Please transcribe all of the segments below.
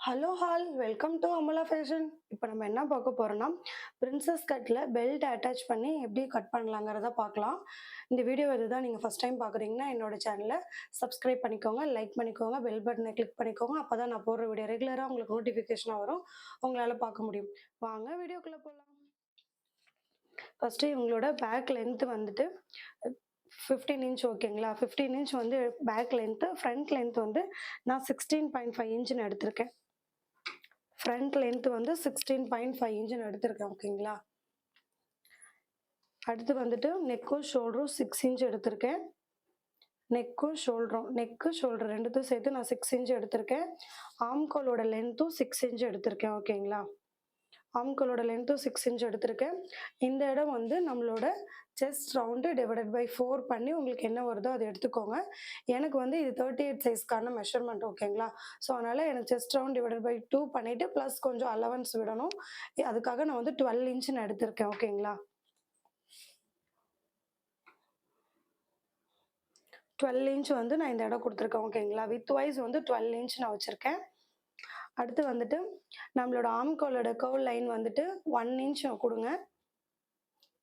Hello hall welcome to Amala fashion. இப்போ நம்ம என்ன பார்க்க போறோம்னா, பிரின்சஸ் கட்டில் பெல்ட் அட்டாச் பண்ணி எப்படி கட் பண்ணலாங்கிறத பார்க்கலாம். இந்த வீடியோ இதுதான் நீங்கள் ஃபஸ்ட் டைம் பார்க்குறீங்கன்னா என்னோட சேனலை சப்ஸ்கிரைப் பண்ணிக்கோங்க, லைக் பண்ணிக்கோங்க, பெல் பட்டனை கிளிக் பண்ணிக்கோங்க. அப்போ தான் நான் போடுற வீடியோ ரெகுலராக உங்களுக்கு நோட்டிஃபிகேஷனாக வரும், உங்களால் பார்க்க முடியும். வாங்க வீடியோக்குள்ளே போகலாம். ஃபஸ்ட்டு இவங்களோட பேக் லென்த்து வந்துட்டு 15 இன்ச் ஓகேங்களா. 15 இன்ச் வந்து பேக் லென்த்து, ஃப்ரண்ட் லென்த் வந்து நான் 16.5 இன்ச்சுன்னு எடுத்திருக்கேன். ஃப்ரண்ட் லென்த் வந்து 16.5 இன்ச்சுன்னு எடுத்திருக்கேன் ஓகேங்களா. அடுத்து வந்துட்டு நெக்கும் ஷோல்டரும் 6 இன்ச் எடுத்திருக்கேன். நெக்கு ஷோல்டர் ரெண்டுத்தையும் சேர்த்து நான் 6 இன்ச் எடுத்திருக்கேன். ஆம்கோலோட லென்த்தும் 6 இன்ச் எடுத்திருக்கேன் ஓகேங்களா. ஆம்கோலோட லென்த்தும் 6 இன்ச் எடுத்திருக்கேன். இந்த இடம் வந்து நம்மளோட செஸ்ட் ரவுண்டு டிவைடட் பை 4 பண்ணி உங்களுக்கு என்ன வருதோ அதை எடுத்துக்கோங்க. எனக்கு வந்து இது 38 சைஸ்க்கான மெஷர்மெண்ட் ஓகேங்களா. ஸோ அதனால் எனக்கு செஸ்ட் ரவுண்ட் டிவைடட் பை 2 பண்ணிவிட்டு ப்ளஸ் கொஞ்சம் அலவன்ஸ் விடணும். அதுக்காக நான் வந்து 12 இன்ச்சுன்னு எடுத்திருக்கேன் ஓகேங்களா. 12 இன்ச் வந்து நான் இந்த இடம் கொடுத்துருக்கேன் ஓகேங்களா. வித் வைஸ் வந்து 12 இன்ச் நான் வச்சுருக்கேன். அடுத்து வந்துட்டு நம்மளோட ஆம்கோலோட கர்வ் லைன் வந்துட்டு 1 இன்ச் கொடுங்க.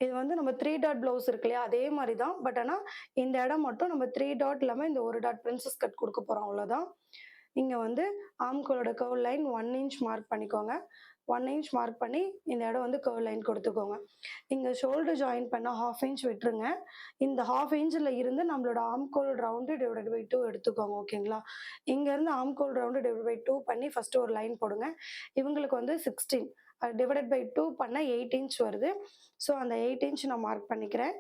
இது வந்து நம்ம 3 டாட் ப்ளவுஸ் இருக்கு இல்லையா, அதே மாதிரி தான். பட் ஆனால் இந்த இடம் மட்டும் நம்ம 3 டாட் இல்லாமல் இந்த ஒரு டாட் பிரின்சஸ் கட் கொடுக்க போகிறோம், அவ்வளோதான். இங்கே வந்து ஆம்கோலோட கர்வ் லைன் 1 இன்ச் மார்க் பண்ணிக்கோங்க. 1 இன்ச் மார்க் பண்ணி இந்த இடம் வந்து கர்வ் லைன் கொடுத்துக்கோங்க. இங்கே ஷோல்டர் ஜாயின் பண்ண 1/2 இன்ச் விட்டுருங்க. இந்த 1/2 இன்ச்சில் இருந்து நம்மளோட ஆம்கோல் ரவுண்டு டிவைடட் பை 2 எடுத்துக்கோங்க ஓகேங்களா. இங்கேருந்து ஆம்கோல் ரவுண்டு டிவைட் பை 2 பண்ணி ஃபஸ்ட்டு ஒரு லைன் போடுங்க. இவங்களுக்கு வந்து 16 டிவைடட் பை 2 பண்ண 8 இன்ச் வருது. ஸோ அந்த 8 இன்ச் நான் மார்க் பண்ணிக்கிறேன்.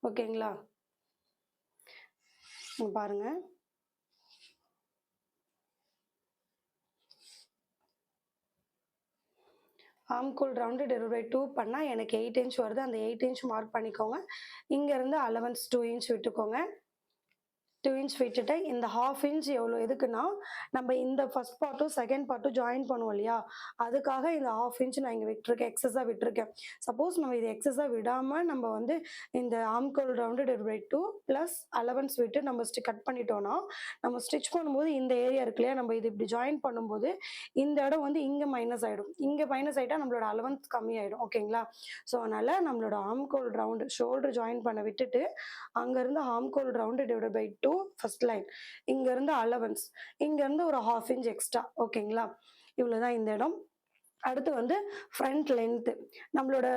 ஓகேங்களா. பாருங்க, ஆம்கோல் ரவுண்டு டிவைட் பை 2 பண்ணால் எனக்கு 8 இன்ச் வருது. அந்த 8 இன்ச் மார்க் பண்ணிக்கோங்க. இங்கேருந்து அலவன்ஸ் 2 இன்ச் விட்டுக்கோங்க. 2 இன்ச் விட்டுட்டு இந்த 1/2 இன்ச் எவ்வளோ எதுக்குன்னா, நம்ம இந்த ஃபஸ்ட் பார்ட்டும் செகண்ட் பார்ட்டும் ஜாயின் பண்ணுவோம் இல்லையா, அதுக்காக இந்த 1/2 இன்ச் நான் இங்கே விட்டுருக்கேன், எக்ஸஸாக விட்டுருக்கேன். சப்போஸ் நம்ம இது எக்ஸஸாக விடாமல் நம்ம வந்து இந்த ஆம்கோல் round divide by 2 plus allowance விட்டு நம்ம கட் பண்ணிட்டோம்னா, நம்ம ஸ்டிச் பண்ணும்போது இந்த ஏரியா இருக்கு இல்லையா, நம்ம இது இப்படி ஜாயின் பண்ணும்போது இந்த இடம் வந்து இங்கே மைனஸ் ஆகிடும். இங்கே மைனஸ் ஆகிட்டா நம்மளோட அலவன்ஸ் கம்மியாயிடும் ஓகேங்களா. ஸோ அதனால் நம்மளோட ஆம்கோல் ரவுண்டு ஷோல்டர் ஜாயின் பண்ண விட்டுட்டு அங்கேருந்து ஆம்கோல் round divide by 2 first line, இங்கேருந்து அலவன்ஸ், இங்கேருந்து ஒரு 1/2 இன்ச் எக்ஸ்ட்ரா ஓகேங்களா. இவ்வளோதான் இந்த இடம். அடுத்து வந்து ஃப்ரண்ட் லென்த்து, நம்மளோட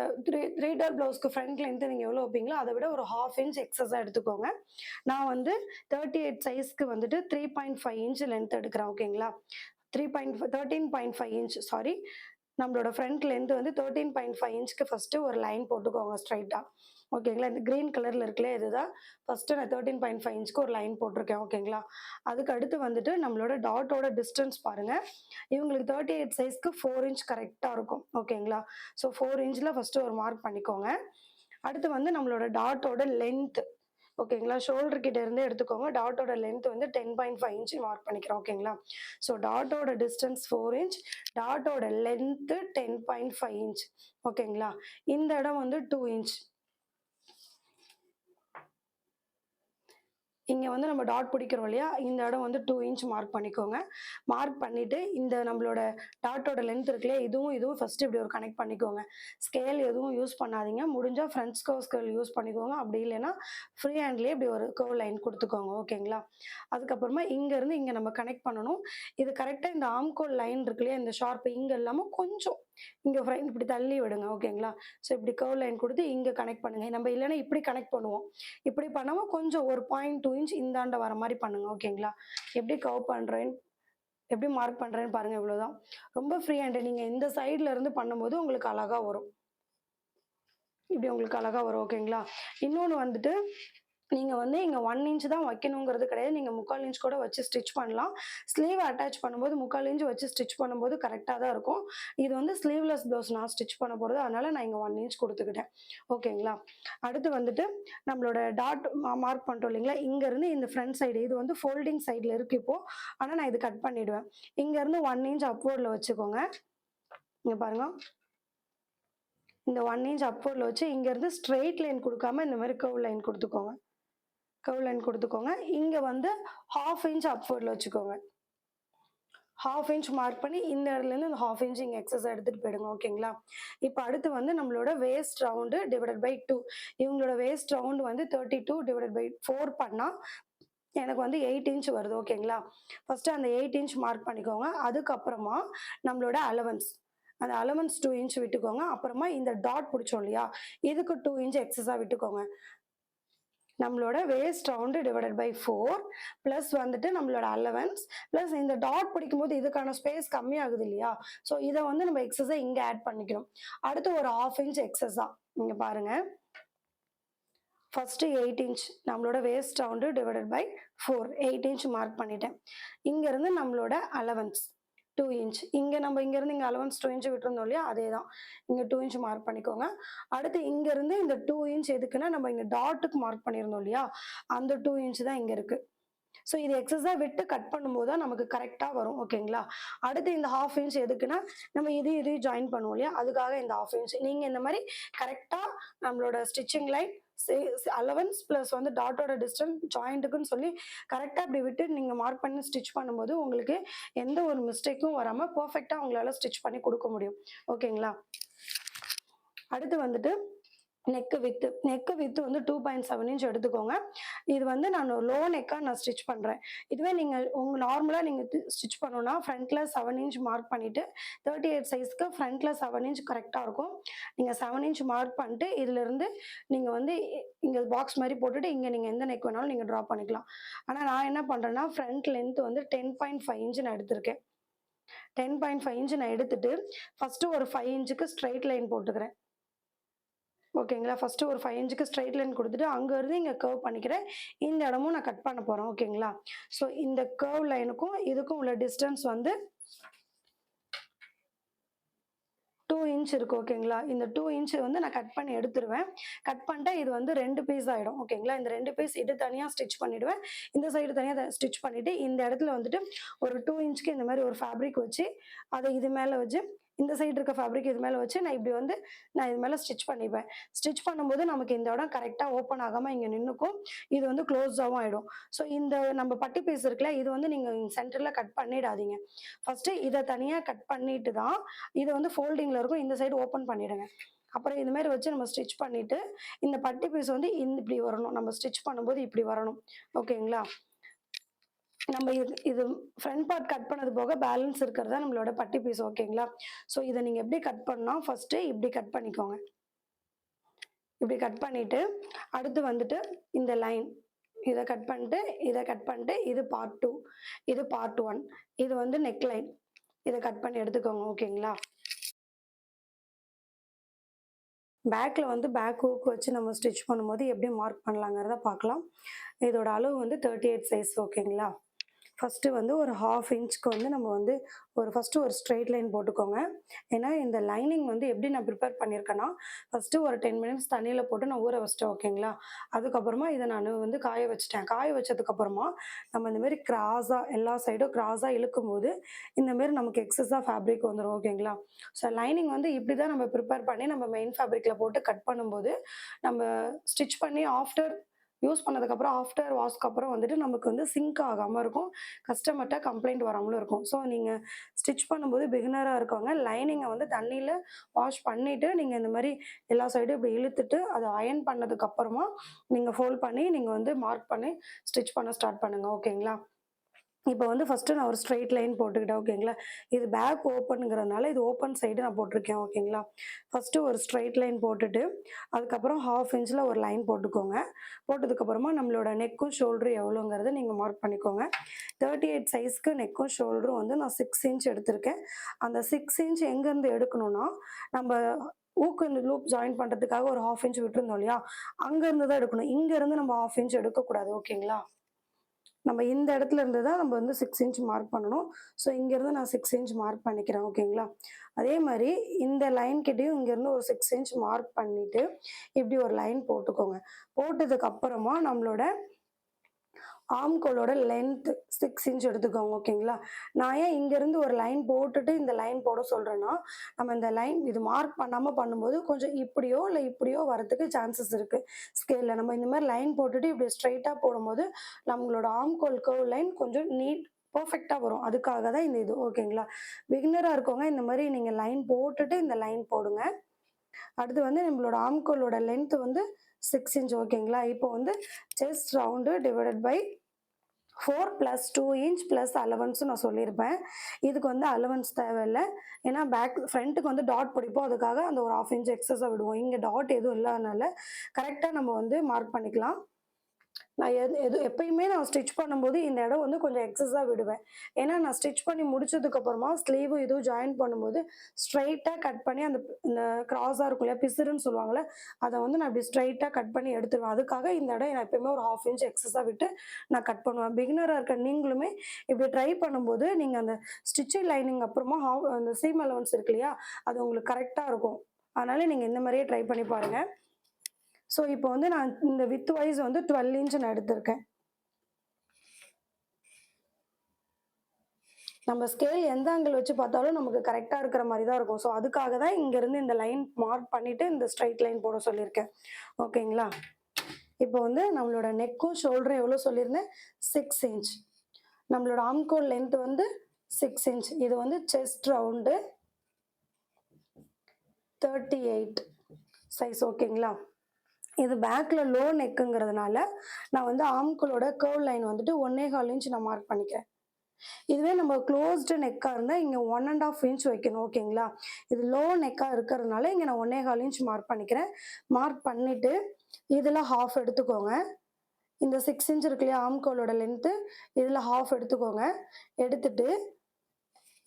த்ரீ டாட் ப்ளவுஸ்க்கு ஃப்ரண்ட் லென்த்து நீங்கள் எவ்வளோ வைப்பீங்களோ அதை விட ஒரு 1/2 இன்ச் எக்ஸஸாக எடுத்துக்கோங்க. நான் வந்து 38 சைஸ்க்கு வந்துட்டு 3.5 இன்ச் லென்த் எடுக்கிறேன் ஓகேங்களா. 13.5 இன்ச் சாரி, நம்மளோட ஃப்ரண்ட் லென்த் வந்து 13.5 இன்ச்சுக்கு ஃபஸ்ட்டு ஒரு லைன் போட்டுக்கோங்க ஸ்ட்ரைட்டாக ஓகேங்களா. இந்த க்ரீன் கலரில் இருக்குல்ல, இதுதான் ஃபஸ்ட்டு நான் 13.5 இன்ச்சுக்கு ஒரு லைன் போட்டிருக்கேன் ஓகேங்களா. அதுக்கு அடுத்து வந்துட்டு நம்மளோட டாட்டோட டிஸ்டன்ஸ் பாருங்கள். இவங்களுக்கு 38 சைஸ்க்கு 4 இன்ச் கரெக்டாக இருக்கும் ஓகேங்களா. ஸோ 4 இன்ச்சில் ஃபஸ்ட்டு ஒரு மார்க் பண்ணிக்கோங்க. அடுத்து வந்து நம்மளோட டாட்டோட லென்த்து ஓகேங்களா, ஷோல்டர் கிட்ட இருந்து எடுத்துக்கோங்க. டாட்டோட லென்த் வந்து 10.5 இன்ச் மார்க் பண்ணிக்கிறோம் ஓகேங்களா. ஸோ டாட்டோட டிஸ்டன்ஸ் 4 இன்ச், டாட்டோட லென்த்து 10.5 இன்ச் ஓகேங்களா. இந்த இடம் வந்து 2 இன்ச். இங்கே வந்து நம்ம டாட் பிடிக்கிறோம் இல்லையா, இந்த இடம் வந்து 2 இன்ச் மார்க் பண்ணிக்கோங்க. மார்க் பண்ணிவிட்டு இந்த நம்மளோட டாட்டோட லென்த் இருக்குல்லையா, இதுவும் ஃபஸ்ட்டு இப்படி ஒரு கனெக்ட் பண்ணிக்கோங்க. ஸ்கேல் எதுவும் யூஸ் பண்ணாதீங்க. முடிஞ்சால் ஃப்ரண்ட் கர்வ் ஸ்கேல் யூஸ் பண்ணிக்கோங்க. அப்படி இல்லைன்னா ஃப்ரீ ஹேண்ட்லேயே இப்படி ஒரு கர்வ் லைன் கொடுத்துக்கோங்க ஓகேங்களா. அதுக்கப்புறமா இங்கேருந்து இங்கே நம்ம கனெக்ட் பண்ணணும். இது கரெக்டாக இந்த ஆம்கோல் லைன் இருக்கு இல்லையா, இந்த ஷார்ப்பு இங்கே இல்லாமல் கொஞ்சம் இங்கே ஃப்ரண்ட் இப்படி தள்ளி விடுங்க ஓகேங்களா. ஸோ இப்படி கர்வ் லைன் கொடுத்து இங்கே கனெக்ட் பண்ணுங்கள். நம்ம இல்லைன்னா இப்படி கனெக்ட் பண்ணுவோம். இப்படி பண்ணாமல் கொஞ்சம் ஒரு 0.2 இன்ச் இந்தாண்ட வர மாதிரி பண்ணுங்க ஓகேங்களா. எப்படி கர்வ் பண்ணுறேன்னு, எப்படி மார்க் பண்ணுறேன்னு பாருங்கள். இவ்வளோதான், ரொம்ப ஃப்ரீ ஹேண்டு. நீங்கள் இந்த சைடில் இருந்து பண்ணும்போது உங்களுக்கு அழகாக வரும், இப்படி உங்களுக்கு அழகாக வரும் ஓகேங்களா. இன்னொன்று வந்துட்டு நீங்கள் வந்து இங்கே 1 இன்ச் தான் வைக்கணுங்கிறது கிடையாது. நீங்கள் 3/4 இன்ச் கூட வச்சு ஸ்டிச் பண்ணலாம். ஸ்லீவ் அட்டாச் பண்ணும்போது 3/4 இன்ச் வச்சு ஸ்டிச் பண்ணும்போது கரெக்டாக தான் இருக்கும். இது வந்து ஸ்லீவ்லெஸ் ப்ளவுஸ் நான் ஸ்டிச் பண்ண போகிறது, அதனால் நான் இங்கே 1 இன்ச் கொடுத்துக்கிட்டேன் ஓகேங்களா. அடுத்து வந்துட்டு நம்மளோட டாட் மார்க் பண்ணிட்டோம் இல்லைங்களா, இங்கேருந்து இந்த ஃப்ரண்ட் சைடு இது வந்து ஃபோல்டிங் சைடில் இருக்குது இப்போது. ஆனால் நான் இது கட் பண்ணிவிடுவேன். இங்கேருந்து 1 இன்ச் அப்வர்டில் வச்சுக்கோங்க. இங்கே பாருங்கள், இந்த 1 இன்ச் அப்வர்டில் வச்சு இங்கேருந்து ஸ்ட்ரெயிட் லைன் கொடுக்காம இந்த மாதிரி கர்வ் லைன் கொடுத்துக்கோங்க. கர்வ் லைன் கொடுத்துக்கோங்க. இங்க வந்து 1/2 இன்ச் அப்வர்ட்ல வச்சுக்கோங்க. 1/2 இன்ச் மார்க் பண்ணி இந்த இடத்துலேருந்து இந்த 1/2 இன்ச் இங்கே எக்ஸஸாக எடுத்துகிட்டு போயிடுங்க. ஓகேங்களா? இப்போ அடுத்து வந்து நம்மளோட வேஸ்ட் ரவுண்டு டிவைடட் பை 2. இவங்களோட வேஸ்ட் ரவுண்டு வந்து 32 டிவைடட் பை 4 பண்ணால் எனக்கு வந்து 8 இன்ச் வருது. ஓகேங்களா? ஃபஸ்ட்டு அந்த 8 இன்ச் மார்க் பண்ணிக்கோங்க. அதுக்கப்புறமா நம்மளோட அலவன்ஸ் அந்த அலவன்ஸ் 2 இன்ச் விட்டுக்கோங்க. அப்புறமா இந்த டாட் பிடிச்சோம் இல்லையா, இதுக்கு 2 இன்ச் எக்ஸஸாக விட்டுக்கோங்க. நம்மளோட waist round divided by 4 plus வந்துட்டு நம்மளோட அலவன்ஸ் ப்ளஸ் இந்த டாட் பிடிக்கும்போது இதுக்கான ஸ்பேஸ் கம்மியாகுது இல்லையா, ஸோ இதை வந்து நம்ம எக்ஸஸாக இங்கே ஆட் பண்ணிக்கணும். அடுத்து ஒரு 1/2 இன்ச் எக்ஸஸாக இங்கே பாருங்க. ஃபஸ்ட்டு 8 இன்ச் நம்மளோட waist round divided by 4 8 inch mark பண்ணிட்டேன். இங்கேருந்து நம்மளோட அலவன்ஸ் 2 இன்ச் இங்கே நம்ம இங்கேருந்து இங்கே அலவன்ஸ் 2 இன்ச் விட்டுருந்தோம் இல்லையா, அதே தான் இங்கே 2 இன்ச் மார்க் பண்ணிக்கோங்க. அடுத்து இங்கேருந்து இந்த 2 இன்ச் எதுக்குன்னா நம்ம இங்கே டாட்டுக்கு மார்க் பண்ணியிருந்தோம் இல்லையா, அந்த 2 இன்ச் தான் இங்கே இருக்குது. ஸோ இது எக்ஸஸாக விட்டு கட் பண்ணும்போது தான் நமக்கு கரெக்டாக வரும். ஓகேங்களா? அடுத்து இந்த 1/2 இன்ச் எதுக்குன்னா நம்ம இதையும் ஜாயின் பண்ணுவோம் இல்லையா, அதுக்காக இந்த 1/2 இன்ச். நீங்கள் இந்த மாதிரி கரெக்டாக நம்மளோட ஸ்டிச்சிங் லைன் அலவன்ஸ் ப்ளஸ் வந்து டாட்டோட டிஸ்டன்ஸ் ஜாயிண்ட்டுக்குன்னு சொல்லி கரெக்டாக அப்படி விட்டு நீங்கள் மார்க் பண்ணி ஸ்டிச் பண்ணும்போது உங்களுக்கு எந்த ஒரு மிஸ்டேக்கும் வராமல் பர்ஃபெக்டாக உங்களால் ஸ்டிச் பண்ணி கொடுக்க முடியும். ஓகேங்களா? அடுத்து வந்துட்டு நெக்கு வித்து வந்து 2.7 இன்ச் எடுத்துக்கோங்க. இது வந்து நான் லோ நெக்காக நான் ஸ்டிச் பண்ணுறேன். இதுவே நீங்கள் நார்மலாக நீங்கள் ஸ்டிச் பண்ணணும்னா ஃப்ரண்ட்டில் 7 இன்ச் மார்க் பண்ணிவிட்டு 38 சைஸ்க்கு ஃப்ரண்ட்டில் 7 இன்ச் கரெக்டாக இருக்கும். நீங்கள் 7 இன்ச் மார்க் பண்ணிட்டு இதிலிருந்து நீங்கள் வந்து இங்கே பாக்ஸ் மாதிரி போட்டுட்டு இங்கே நீங்கள் எந்த நெக் வேணாலும் நீங்கள் ட்ரா பண்ணிக்கலாம். ஆனால் நான் என்ன பண்ணுறேன்னா ஃப்ரண்ட் லென்த் வந்து 10.5 இன்ச் நான் எடுத்திருக்கேன். 10.5 இன்ச் நான் எடுத்துட்டு ஃபஸ்ட்டு ஒரு 5 இன்ச்சுக்கு ஸ்ட்ரைட் லைன் போட்டுக்கிறேன். ஓகேங்களா? ஃபஸ்ட்டு ஒரு 5 இன்ச்சுக்கு ஸ்ட்ரைட் லைன் கொடுத்துட்டு அங்கேருந்து இங்கே கர்வ் பண்ணிக்கிறேன். இந்த இடமும் நான் கட் பண்ண போகிறேன். ஓகேங்களா? ஸோ இந்த கர்வ் லைனுக்கும் இதுக்கும் உள்ள டிஸ்டன்ஸ் வந்து 2 இன்ச் இருக்குது. ஓகேங்களா? இந்த 2 இன்ச் வந்து நான் கட் பண்ணி எடுத்துருவேன். கட் பண்ணிட்டா இது வந்து 2 பீஸ் ஆகிடும். ஓகேங்களா? இந்த 2 பீஸ் இது தனியாக ஸ்டிச் பண்ணிவிடுவேன். இந்த சைடு தனியாக ஸ்டிச் பண்ணிவிட்டு இந்த இடத்துல வந்துட்டு ஒரு 2 இன்ச்சுக்கு இந்த மாதிரி ஒரு ஃபேப்ரிக் வச்சு அதை இது மேலே வச்சு இந்த சைடு இருக்க ஃபேப்ரிக் இது மேலே வச்சு நான் இப்படி வந்து நான் இது மேலே ஸ்டிச் பண்ணிப்பேன். ஸ்டிச் பண்ணும்போது நமக்கு இந்த இடம் கரெக்டாக ஓப்பன் ஆகாமல் இங்கே நின்றுக்கும். இது வந்து க்ளோஸாகவும் ஆகிடும். ஸோ இந்த நம்ம பட்டி பீஸ் இருக்குல்ல, இது வந்து நீங்கள் சென்டரில் கட் பண்ணிடாதீங்க. ஃபஸ்ட்டு இதை தனியாக கட் பண்ணிட்டு தான் இது வந்து ஃபோல்டிங்கில் இருக்கும். இந்த சைடு ஓப்பன் பண்ணிவிடுங்க. அப்புறம் இது மாதிரி வச்சு நம்ம ஸ்டிச் பண்ணிவிட்டு இந்த பட்டி பீஸ் வந்து இப்படி வரணும். நம்ம ஸ்டிச் பண்ணும்போது இப்படி வரணும். ஓகேங்களா? நம்ம இது ஃப்ரண்ட் பார்ட் கட் பண்ணது போக பேலன்ஸ் இருக்கிறது தான் நம்மளோட பட்டி பீஸ். ஓகேங்களா? ஸோ இதை நீங்கள் எப்படி கட் பண்ணால் ஃபஸ்ட்டு இப்படி கட் பண்ணிக்கோங்க. இப்படி கட் பண்ணிவிட்டு அடுத்து வந்துட்டு இந்த லைன் இதை கட் பண்ணிட்டு இது பார்ட் 2 இது பார்ட் 1 இது வந்து நெக் லைன் இதை கட் பண்ணி எடுத்துக்கோங்க. ஓகேங்களா? பேக்கில் வந்து பேக் ஹூக் வச்சு நம்ம ஸ்டிச் பண்ணும்போது எப்படி மார்க் பண்ணலாங்கிறத பார்க்கலாம். இதோட அளவு வந்து 38 சைஸ். ஓகேங்களா? ஃபஸ்ட்டு வந்து ஒரு 1/2 இன்ச்சுக்கு வந்து நம்ம வந்து ஃபஸ்ட்டு ஒரு ஸ்ட்ரெயிட் லைன் போட்டுக்கோங்க. ஏன்னா இந்த லைனிங் வந்து எப்படி நான் ப்ரிப்பேர் பண்ணியிருக்கேன்னா ஃபஸ்ட்டு ஒரு 10 மினிட்ஸ் தண்ணியில் போட்டு நான் ஊற வச்சிட்டேன். ஓகேங்களா? அதுக்கப்புறமா இதை நான் வந்து காய வச்சிட்டேன். காய வச்சதுக்கப்புறமா நம்ம இந்தமாரி கிராஸாக எல்லா சைடும் கிராஸாக இழுக்கும்போது இந்தமாரி நமக்கு எக்ஸஸாக ஃபேப்ரிக் வந்துடும். ஓகேங்களா? ஸோ லைனிங் வந்து இப்படி தான் நம்ம ப்ரிப்பேர் பண்ணி நம்ம மெயின் ஃபேப்ரிக்கில் போட்டு கட் பண்ணும்போது நம்ம ஸ்டிச் பண்ணி யூஸ் பண்ணதுக்கப்புறம் ஆஃப்டர் வாஷ்க்கு அப்புறம் வந்துட்டு நமக்கு வந்து சிங்க் ஆகாமல் இருக்கும். கஸ்டமர்கிட்ட கம்ப்ளைண்ட் வராமலும் இருக்கும். ஸோ நீங்கள் ஸ்டிச் பண்ணும்போது பிகினராக இருக்கவங்க லைனிங்கை வந்து தண்ணியில் வாஷ் பண்ணிவிட்டு நீங்கள் இந்த மாதிரி எல்லா சைடும் இப்படி இழுத்துட்டு அதை அயர்ன் பண்ணதுக்கப்புறமா நீங்கள் ஃபோல்ட் பண்ணி நீங்கள் வந்து மார்க் பண்ணி ஸ்டிச் பண்ண ஸ்டார்ட் பண்ணுங்கள். ஓகேங்களா? இப்போ வந்து ஃபஸ்ட்டு நான் ஒரு ஸ்ட்ரெயிட் லைன் போட்டுக்கிட்டேன். ஓகேங்களா? இது பேக் ஓப்பனுங்கிறதுனால இது ஓப்பன் சைடு நான் போட்டிருக்கேன். ஓகேங்களா? ஃபஸ்ட்டு ஒரு ஸ்ட்ரெயிட் லைன் போட்டுட்டு அதுக்கப்புறம் 1/2 இன்ச்சில் ஒரு லைன் போட்டுக்கோங்க. போட்டதுக்கப்புறமா நம்மளோட நெக்கும் ஷோல்டரும் எவ்வளோங்கிறத நீங்கள் மார்க் பண்ணிக்கோங்க. 38 சைஸ்க்கு நெக்கும் ஷோல்டரும் வந்து நான் 6 இன்ச் எடுத்திருக்கேன். அந்த 6 இன்ச் எங்கேருந்து எடுக்கணும்னா நம்ம ஊக்கு இந்த லூப் ஜாயின் பண்ணுறதுக்காக ஒரு 1/2 இன்ச் விட்டுருந்தோம் இல்லையா, அங்கேருந்து தான் எடுக்கணும். இங்கேருந்து நம்ம 1/2 இன்ச் எடுக்கக்கூடாது. ஓகேங்களா? நம்ம இந்த இடத்துல இருந்து தான் நம்ம வந்து 6 இன்ச் மார்க் பண்ணணும். ஸோ இங்கேருந்து நான் 6 இன்ச் மார்க் பண்ணிக்கிறேன். ஓகேங்களா? அதே மாதிரி இந்த லைன் கிட்டேயும் இங்கேருந்து ஒரு 6 இன்ச் மார்க் பண்ணிவிட்டு இப்படி ஒரு லைன் போட்டுக்கோங்க. போட்டதுக்கு அப்புறமா நம்மளோட ஆம்கோலோட லென்த் 6 இன்ச் எடுத்துக்கோங்க. ஓகேங்களா? நான் ஏன் இங்கேருந்து ஒரு லைன் போட்டுட்டு இந்த லைன் போட சொல்கிறேன்னா, நம்ம இந்த லைன் இது மார்க் பண்ணாமல் பண்ணும்போது கொஞ்சம் இப்படியோ இல்லை இப்படியோ வரதுக்கு சான்சஸ் இருக்குது ஸ்கேலில். நம்ம இந்த மாதிரி லைன் போட்டுட்டு இப்படி ஸ்ட்ரைட்டாக போடும்போது நம்மளோட ஆம்கோல் கர்வ் லைன் கொஞ்சம் பர்ஃபெக்டாக வரும். அதுக்காக தான் இந்த இது. ஓகேங்களா? பிகினராக இருக்கவங்க இந்த மாதிரி நீங்கள் லைன் போட்டுட்டு இந்த லைன் போடுங்க. அடுத்து வந்து நம்மளோட ஆம்கோலோட லென்த் வந்து 6 இன்ச். ஓகேங்களா? இப்போ வந்து chest round divided by 4 + 2 inch + அலவன்ஸும் நான் சொல்லியிருப்பேன். இதுக்கு வந்து அலவன்ஸ் தேவையில்லை. ஏன்னா ஃப்ரண்ட்டுக்கு வந்து டாட் பிடிப்போம். அதுக்காக அந்த ஒரு 1/2 இன்ச் எக்ஸஸாக விடுவோம். இங்கே டாட் எதுவும் இல்லாதனால கரெக்டாக நம்ம வந்து மார்க் பண்ணிக்கலாம். நான் எப்பயுமே நான் ஸ்டிச் பண்ணும்போது இந்த இடம் வந்து கொஞ்சம் எக்ஸஸாக விடுவேன். ஏன்னா நான் ஸ்டிச் பண்ணி முடிச்சதுக்கப்புறமா ஸ்லீவு இதுவும் ஜாயின் பண்ணும்போது ஸ்ட்ரைட்டாக கட் பண்ணி இந்த கிராஸாக இருக்கும் இல்லையா, பிசுறுன்னு சொல்லுவாங்கள்ல, அதை வந்து நான் இப்படி ஸ்ட்ரைட்டாக கட் பண்ணி எடுத்துருவேன். அதுக்காக இந்த இடம் நான் எப்பயுமே ஒரு 1/2 இன்ச் எக்ஸஸாக விட்டு நான் கட் பண்ணுவேன். பிகினராக இருக்க நீங்களுமே இப்படி ட்ரை பண்ணும்போது நீங்கள் அந்த ஸ்டிச்சிங் லைனிங் அப்புறமா அந்த சீம் அலவன்ஸ் இருக்கு இல்லையா, அது உங்களுக்கு கரெக்டாக இருக்கும். அதனால நீங்கள் இந்த மாதிரியே ட்ரை பண்ணி பாருங்கள். ஸோ இப்போ வந்து நான் இந்த வித் வைஸ் வந்து 12 இன்ச் நான் எடுத்திருக்கேன். நம்ம ஸ்கேல் எந்த ஆங்கிள் வச்சு பார்த்தாலும் நமக்கு கரெக்டாக இருக்கிற மாதிரி தான் இருக்கும். ஸோ அதுக்காக தான் இங்கேருந்து இந்த லைன் மார்க் பண்ணிவிட்டு இந்த ஸ்ட்ரைட் லைன் போட சொல்லியிருக்கேன். ஓகேங்களா? இப்போ வந்து நம்மளோட நெக்கும் ஷோல்டரும் எவ்வளோ சொல்லியிருந்தேன்? 6 இன்ச். நம்மளோட ஆம்கோல் லென்த் வந்து 6 இன்ச். இது வந்து செஸ்ட் ரவுண்டு 38 சைஸ். ஓகேங்களா? இது பேக்கில் லோ நெக்குங்கிறதுனால நான் வந்து ஆம்கோலோட கர்வ் லைன் வந்துட்டு 1.25 இன்ச் நான் மார்க் பண்ணிக்கிறேன். இதுவே நம்ம க்ளோஸ்டு நெக்காக இருந்தால் இங்கே 1.5 இன்ச் வைக்கணும். ஓகேங்களா? இது லோ நெக்காக இருக்கிறதுனால இங்கே நான் 1.25 இன்ச் மார்க் பண்ணிக்கிறேன். மார்க் பண்ணிவிட்டு இதில் ஹாஃப் எடுத்துக்கோங்க. இந்த 6 இன்ச் இருக்கு இல்லையா ஆம்கோலோட லென்த்து, இதில் ஹாஃப் எடுத்துக்கோங்க. எடுத்துட்டு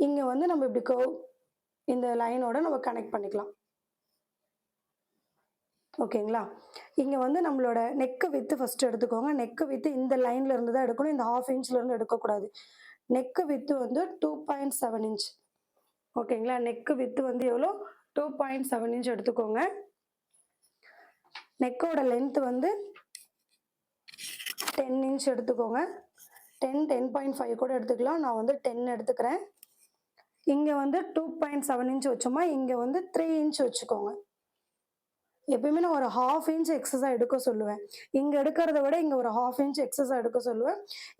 இங்கே வந்து நம்ம இப்படி கர்வ் இந்த லைனோட நம்ம கனெக்ட் பண்ணிக்கலாம். ஓகேங்களா? இங்கே வந்து நம்மளோட நெக்கு வித்து ஃபஸ்ட்டு எடுத்துக்கோங்க. நெக்கு வித்து இந்த லைனில் இருந்து தான் எடுக்கணும். இந்த 1/2 இன்ச்லேருந்து எடுக்கக்கூடாது. நெக்கு வித்து வந்து 2.7 இன்ச். ஓகேங்களா? நெக்கு வித்து வந்து எவ்வளோ? 2.7 இன்ச் எடுத்துக்கோங்க. நெக்கோட லென்த் வந்து 10 இன்ச் எடுத்துக்கோங்க. 10.5 கூட எடுத்துக்கலாம். நான் வந்து 10 எடுத்துக்கிறேன். இங்கே வந்து 2.7 இன்ச் வச்சோமா, இங்கே வந்து 3 இன்ச் வச்சுக்கோங்க. எப்பயுமே நான் ஒரு 1/2 இன்ச் எக்ஸஸாக எடுக்க சொல்லுவேன். இங்கே எடுக்கிறத விட இங்கே ஒரு 1/2 இன்ச் எக்ஸஸாக எடுக்க சொல்லுவேன்.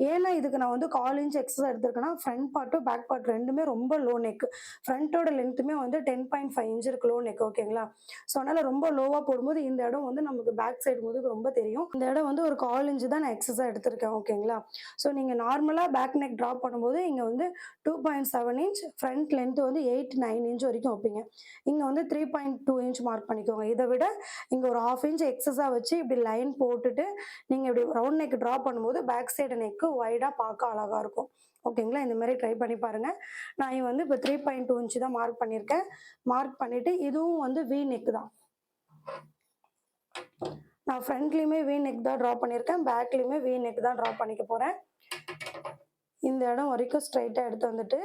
ஏன்னா இதுக்கு நான் வந்து 1/4 இன்ச் எக்ஸஸாக எடுத்திருக்கேன்னா ஃப்ரண்ட் பார்ட்டும் பேக் பார்ட் ரெண்டுமே ரொம்ப லோ நெக். ஃப்ரண்ட்டோட லென்த்துமே வந்து 10.5 இன்ச் இருக்கு லோ நெக். ஓகேங்களா? ஸோ அதனால் ரொம்ப லோவாக போடும்போது இந்த இடம் வந்து நமக்கு பேக் சைடு போது ரொம்ப தெரியும். இந்த இடம் வந்து ஒரு 1/4 இன்ச் தான் நான் எக்ஸஸாக எடுத்திருக்கேன். ஓகேங்களா? ஸோ நீங்கள் நார்மலாக பேக் நெக் ட்ராப் பண்ணும்போது இங்கே வந்து 2.7 இன்ச், ஃப்ரண்ட் லென்த்து வந்து 8-9 இன்ச் வரைக்கும் வைப்பீங்க. இங்கே வந்து 3.2 இன்ச் மார்க் பண்ணிக்கோங்க. இதை விட இங்கே ஒரு 1/2 இன்ச் எக்ஸஸாக வச்சு இப்படி லைன் போட்டுட்டு நீங்கள் இப்படி ரவுண்ட் நெக் ட்ரா பண்ணும்போது பேக் சைடு நெக்கு வைடாக பார்க்க அழகாக இருக்கும். ஓகேங்களா? இந்த மாதிரி ட்ரை பண்ணி பாருங்கள். நான் வந்து இப்போ 3.2 இன்ச் தான் மார்க் பண்ணியிருக்கேன். மார்க் பண்ணிவிட்டு இதுவும் வந்து வி நெக் தான். நான் ஃப்ரண்ட்லேயுமே வி நெக் தான் ட்ரா பண்ணியிருக்கேன். பேக்லேயுமே வி நெக் தான் ட்ரா பண்ணிக்க போகிறேன். இந்த இடம் வரைக்கும் ஸ்ட்ரைட்டாக எடுத்து வந்துட்டு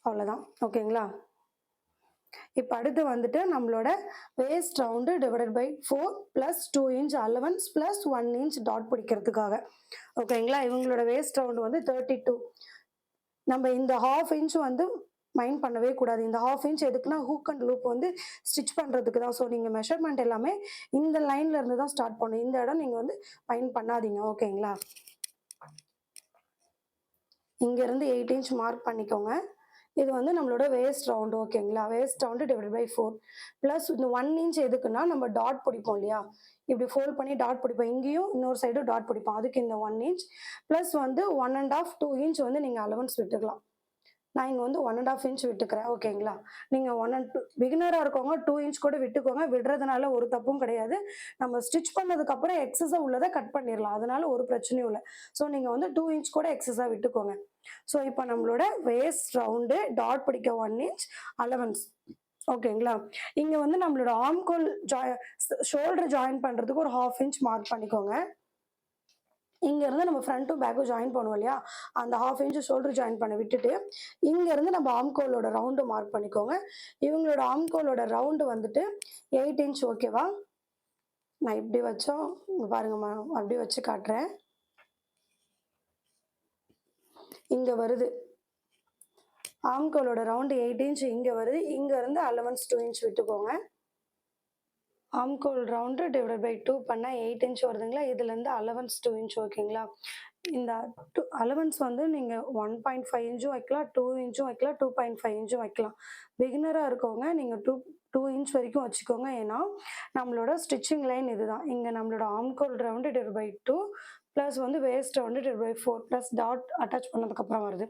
அவ்வளோதான். ஓகேங்களா? இப்போ அடுத்து வந்துட்டு நம்மளோட waist round divided by 4 + 2 inch allowance + 1 inch டாட் பிடிக்கிறதுக்காக. ஓகேங்களா? இவங்களோட வேஸ்ட் ரவுண்டு வந்து 32. நம்ம இந்த 1/2 இன்ச் வந்து மைண்ட் பண்ணவே கூடாது. இந்த 1/2 இன்ச் எதுக்குன்னா ஹூக் அண்ட் லூப் வந்து ஸ்டிச் பண்ணுறதுக்கு தான். ஸோ நீங்கள் மெஷர்மெண்ட் எல்லாமே இந்த லைனில் இருந்து தான் ஸ்டார்ட் பண்ணணும். இந்த இடம் நீங்கள் வந்து மைண்ட் பண்ணாதீங்க. ஓகேங்களா? இங்கேருந்து 8 இன்ச் மார்க் பண்ணிக்கோங்க. இது வந்து நம்மளோட வேஸ்ட் ரவுண்டு. ஓகேங்களா? Waist round divide by 4 plus இந்த 1 இன்ச் எதுக்குன்னா நம்ம டாட் பிடிப்போம் இல்லையா, இப்படி ஃபோல்ட் பண்ணி டாட் பிடிப்போம். இங்கேயும் இன்னொரு சைடு டாட் பிடிப்போம். அதுக்கு இந்த 1 இன்ச் ப்ளஸ் வந்து 1.5 2 இன்ச் வந்து நீங்கள் அலவன்ஸ் விட்டுக்கலாம். நான் இங்கே வந்து 1.5 இன்ச் விட்டுக்கிறேன். ஓகேங்களா? நீங்கள் 1 and 2 பிகினராக இருக்கவங்க 2 இன்ச் கூட விட்டுக்கோங்க. விடுறதுனால ஒரு தப்பும் கிடையாது. நம்ம ஸ்டிச் பண்ணதுக்கப்புறம் எக்ஸஸாக உள்ளதை கட் பண்ணிடலாம். அதனால ஒரு பிரச்சனையும் இல்லை. ஸோ நீங்கள் வந்து 2 இன்ச் கூட எக்ஸஸாக விட்டுக்கோங்க. ஸோ இப்போ நம்மளோட வேஸ்ட் ரவுண்டு டாட் பிடிக்க 1 இன்ச் அலவன்ஸ். ஓகேங்களா? இங்கே வந்து நம்மளோட ஆம்கோல் ஷோல்டர் ஜாயின் பண்ணுறதுக்கு ஒரு 1/2 இன்ச் மார்க் பண்ணிக்கோங்க. இங்கேருந்து நம்ம ஃப்ரண்ட்டும் பேக்கும் ஜாயின் பண்ணுவோம் இல்லையா, அந்த 1/2 இன்ச் ஷோல்டர் ஜாயின் பண்ண விட்டுட்டு இங்கேருந்து நம்ம ஆம்கோலோட ரவுண்டு மார்க் பண்ணிக்கோங்க. இவங்களோட ஆம்கோலோட ரவுண்டு வந்துட்டு 8 இன்ச். ஓகேவா? நான் இப்படி வச்சோம், இங்க பாருங்கம்மா, அப்படி வச்சு காட்டுறேன். இங்க வருது. ஆம்கோலோட ரவுண்டு 8 இன்ச் இங்க வருது. இங்க இருந்து அலவன்ஸ் 2 இன்ச் விட்டுக்கோங்க. ஆம்கோல் ரவுண்டு டிவைடட் பை 2 பண்ணா 8 இன்ச் வருதுங்களா? இதுலேருந்து அலவன்ஸ் 2 இன்ச் ஓகேங்களா? இந்த அலவன்ஸ் வந்து நீங்கள் 1.5 இன்ச்சும் வைக்கலாம், 2 இன்ச்சும் வைக்கலாம், 2.5 இன்ச்சும் வைக்கலாம். பிகினராக இருக்கவங்க நீங்கள் 2 இன்ச் வரைக்கும் வச்சுக்கோங்க. ஏன்னா நம்மளோட ஸ்டிச்சிங் லைன் இதுதான். இங்கே நம்மளோட ஆம்கோல் ரவுண்டு டிவைட் பை 2 ப்ளஸ் வந்து waist round divide by 4 plus டாட் அட்டாச் பண்ணதுக்கப்புறம் வருது.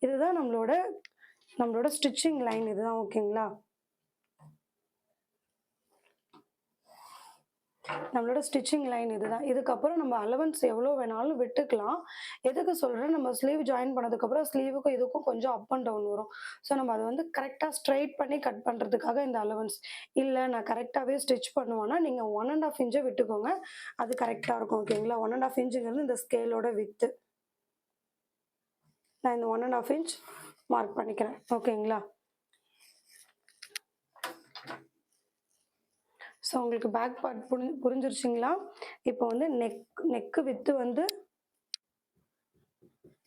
இதுதான் நம்மளோட ஸ்டிச்சிங் லைன் இதுதான் ஓகேங்களா? நம்மளோட ஸ்டிச்சிங் லைன் இதுதான். இதுக்கப்புறம் நம்ம அலவன்ஸ் எவ்வளோ வேணாலும் விட்டுக்கலாம். எதுக்கு சொல்கிறேன், நம்ம ஸ்லீவ் ஜாயின் பண்ணதுக்கப்புறம் ஸ்லீவுக்கும் இதுக்கும் கொஞ்சம் அப் அண்ட் டவுன் வரும். ஸோ நம்ம அதை வந்து கரெக்டாக ஸ்ட்ரைட் பண்ணி கட் பண்ணுறதுக்காக இந்த அலவன்ஸ். இல்லை நான் கரெக்டாகவே ஸ்டிச் பண்ணுவேன்னா நீங்கள் 1.5 இன்ச்சை விட்டுக்கோங்க. அது கரெக்டாக இருக்கும் ஓகேங்களா? 1.5 இன்ச்சுங்கிறது இந்த ஸ்கேலோட வித்து. நான் இந்த 1.5 இன்ச் மார்க் பண்ணிக்கிறேன் ஓகேங்களா? ஸோ உங்களுக்கு பேக் பார்ட் புரிஞ்சிருச்சுங்களா? இப்போ வந்து நெக்கு வித்து வந்து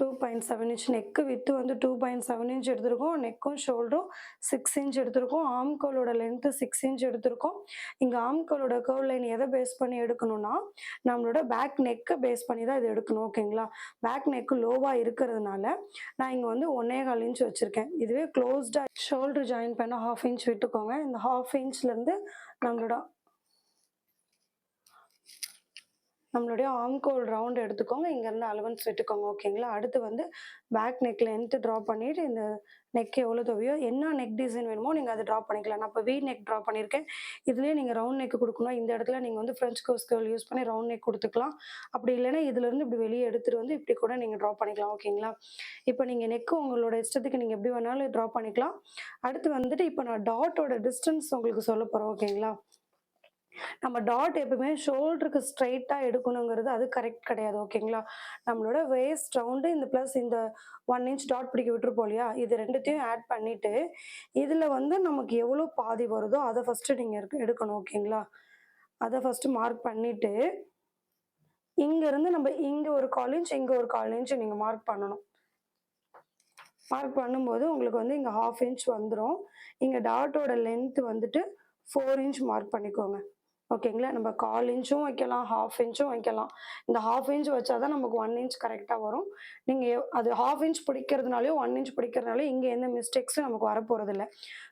2.7 இன்ச், நெக்கு வித்து வந்து 2.7 இன்ச் எடுத்திருக்கோம். நெக்கும் ஷோல்டரும் 6 இன்ச் எடுத்திருக்கோம். ஆம்கோலோட லென்த்து 6 இன்ச் எடுத்திருக்கோம். இங்கே ஆம்கோலோட கர்வ் லைன் எதை பேஸ் பண்ணி எடுக்கணும்னா நம்மளோட பேக் நெக்கை பேஸ் பண்ணி தான் இது எடுக்கணும் ஓகேங்களா? பேக் நெக்கு லோவாக இருக்கிறதுனால நான் இங்கே வந்து 1.25 இன்ச் வச்சுருக்கேன். இதுவே க்ளோஸ்டாக ஷோல்டர் ஜாயின் பண்ண 1/2 இன்ச் விட்டுக்கோங்க. இந்த 1/2 இன்ச்லேருந்து நம்மளுடைய ஆம்கோல் ரவுண்ட் எடுத்துக்கோங்க. இங்கேருந்து அலவன்ஸ் விட்டுக்கோங்க ஓகேங்களா? அடுத்து வந்து பேக் நெக் லென்த்து ட்ரா பண்ணிவிட்டு இந்த நெக் எவ்வளோ தேவையோ என்ன நெக் டிசைன் வேணுமோ நீங்கள் அதை ட்ரா பண்ணிக்கலாம். நான் இப்போ வி நெக் ட்ரா பண்ணியிருக்கேன். இதுலேயே நீங்கள் ரவுண்ட் நெக் கொடுக்கணும். இந்த இடத்துல நீங்கள் வந்து ஃப்ரெஞ்ச் கர்வ் யூஸ் பண்ணி ரவுண்ட் நெக் கொடுத்துக்கலாம். அப்படி இல்லைன்னா இதுலேருந்து இப்படி வெளியே எடுத்துகிட்டு வந்து இப்படி கூட நீங்கள் ட்ரா பண்ணிக்கலாம் ஓகேங்களா? இப்போ நீங்கள் நெக்கு உங்களோட இஷ்டத்துக்கு நீங்கள் எப்படி வேணாலும் ட்ரா பண்ணிக்கலாம். அடுத்து வந்துட்டு இப்போ நான் டாட்டோட டிஸ்டன்ஸ் உங்களுக்கு சொல்ல போகிறேன் ஓகேங்களா? நம்ம டாட் எப்பவுமே ஷோல்டருக்கு ஸ்ட்ரைட்டாக எடுக்கணுங்கிறது அது கரெக்ட் கிடையாது ஓகேங்களா? நம்மளோட வேஸ்ட் ரவுண்டு இந்த ப்ளஸ் இந்த 1 இன்ச் டாட் பிடிக்க விட்டுருப்போம் இல்லையா? இது ரெண்டுத்தையும் ஆட் பண்ணிவிட்டு இதில் வந்து நமக்கு எவ்வளோ பாதி வருதோ அதை ஃபஸ்ட்டு நீங்கள் எடுக்கணும் ஓகேங்களா? அதை ஃபஸ்ட்டு மார்க் பண்ணிவிட்டு இங்கேருந்து நம்ம இங்கே ஒரு 1/4 இன்ச் இங்கே ஒரு 1/4 இன்ச் நீங்கள் மார்க் பண்ணணும். மார்க் பண்ணும்போது உங்களுக்கு வந்து இங்கே 1/2 இன்ச் வந்துடும். இங்கே டாட்டோட லென்த்து வந்துட்டு 4 இன்ச் மார்க் பண்ணிக்கோங்க ஓகேங்களா? நம்ம 1/4 இன்ச்சும் வைக்கலாம், 1/2 இன்ச்சும் வைக்கலாம். இந்த 1/2 இன்ச் வச்சா தான் நமக்கு 1 இன்ச் கரெக்டாக வரும். நீங்கள் அது 1/2 இன்ச் பிடிக்கிறதுனாலையோ 1 இன்ச் பிடிக்கிறதுனாலையோ இங்கே எந்த மிஸ்டேக்ஸும் நமக்கு வரப்போகிறதில்ல.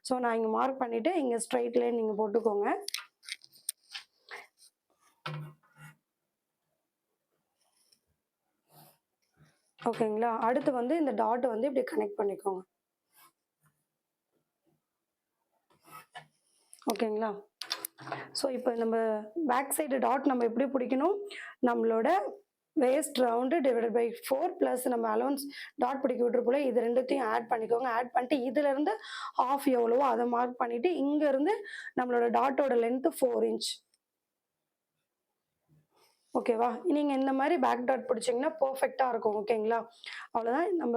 ஸோ நான் இங்கே மார்க் பண்ணிவிட்டு இங்கே ஸ்ட்ரைட் லைன் நீங்கள் போட்டுக்கோங்க. ஓகேங்களா? அடுத்து வந்து இந்த டாட்டை வந்து இப்படி கனெக்ட் பண்ணிக்கோங்க ஓகேங்களா? ஸோ இப்போ நம்ம பேக் சைடு டாட் நம்ம எப்படி பிடிக்கணும், நம்மளோட waist round divided by 4 plus நம்ம அலவன்ஸ் டாட் பிடிக்க விட்டுருப்போல இது ரெண்டுத்தையும் ஆட் பண்ணிக்கோங்க. ஆட் பண்ணிட்டு இதுலேருந்து 1/2 எவ்வளவோ அதை மார்க் பண்ணிவிட்டு இங்கேருந்து நம்மளோட டாட்டோட லென்த்து 4 இன்ச் ஓகேவா? நீங்கள் இந்த மாதிரி பேக் டாட் பிடிச்சிங்கன்னா பர்ஃபெக்டாக இருக்கும் ஓகேங்களா? அவ்வளோதான், நம்ம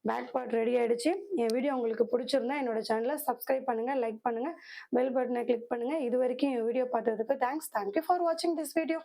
பேக் பார்ட் ரெடி ஆகிடுச்சு. என் வீடியோ உங்களுக்கு பிடிச்சிருந்தா என்னோடய சேனலை சப்ஸ்கிரைப் பண்ணுங்கள், லைக் பண்ணுங்கள், பெல் பட்டனை கிளிக் பண்ணுங்கள். இது வரைக்கும் என் வீடியோ பார்த்ததுக்கு தேங்க்ஸ். தேங்க்யூ ஃபார் வாட்சிங் திஸ் வீடியோ.